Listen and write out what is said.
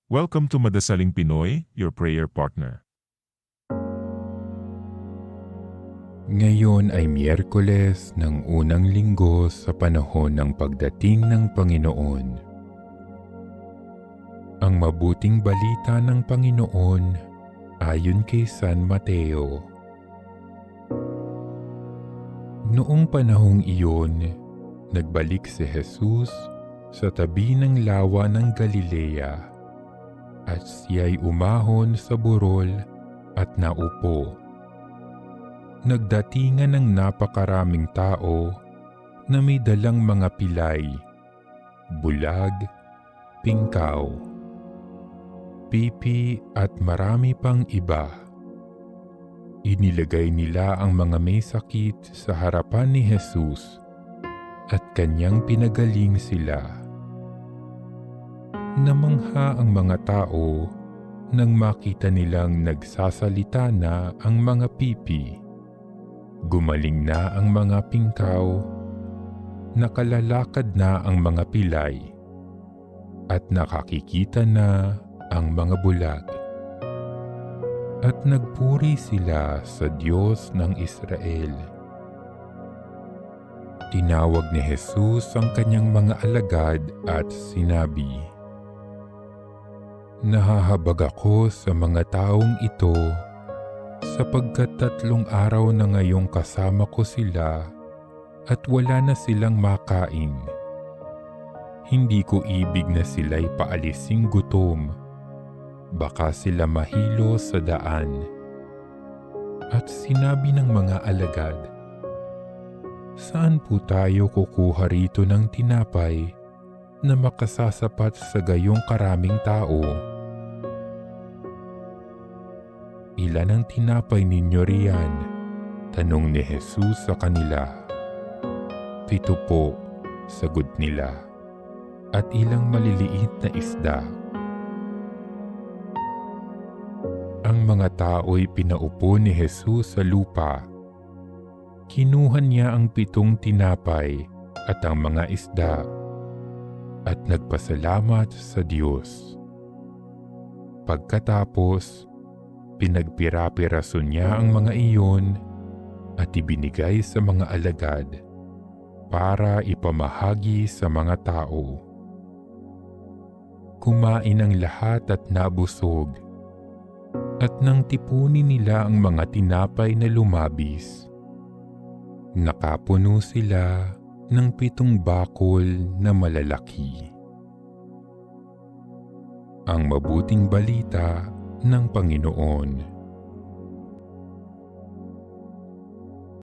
Welcome to Madasaling Pinoy, your prayer partner. Ngayon ay Miyerkules ng unang linggo sa panahon ng pagdating ng Panginoon. Ang mabuting balita ng Panginoon ayon kay San Mateo. Noong panahong iyon, nagbalik si Jesus sa tabi ng lawa ng Galilea at siya'y umahon sa burol at naupo. Nagdatingan ng napakaraming tao na may dalang mga pilay, bulag, pingkaw, pipi at marami pang iba. Inilagay nila ang mga may sakit sa harapan ni Jesus at kanyang pinagaling sila. Namangha ang mga tao nang makita nilang nagsasalita na ang mga pipi. Gumaling na ang mga pingkaw, nakalalakad na ang mga pilay, at nakakikita na ang mga bulag. At nagpuri sila sa Diyos ng Israel. Tinawag ni Jesus ang kanyang mga alagad at sinabi, "Nahahabag ako sa mga taong ito sapagkat 3 araw na ngayong kasama ko sila at wala na silang makain. Hindi ko ibig na sila'y paalising gutom, baka sila mahilo sa daan." At sinabi ng mga alagad, "Saan po tayo kukuha rito ng tinapay na makasasapat sa gayong karaming tao? Ilan ang tinapay ninyo riyan?" tanong ni Jesus sa kanila. "7 po," sagot nila, "at ilang maliliit na isda." Ang mga tao'y pinaupo ni Jesus sa lupa. Kinuha niya ang 7 tinapay at ang mga isda at nagpasalamat sa Diyos. Pagkatapos, pinagpira-piraso niya ang mga iyon at ibinigay sa mga alagad para ipamahagi sa mga tao. Kumain ang lahat at nabusog, at nang tipunin nila ang mga tinapay na lumabis, nakapuno sila ng 7 bakol na malalaki. Ang mabuting balita ng Panginoon.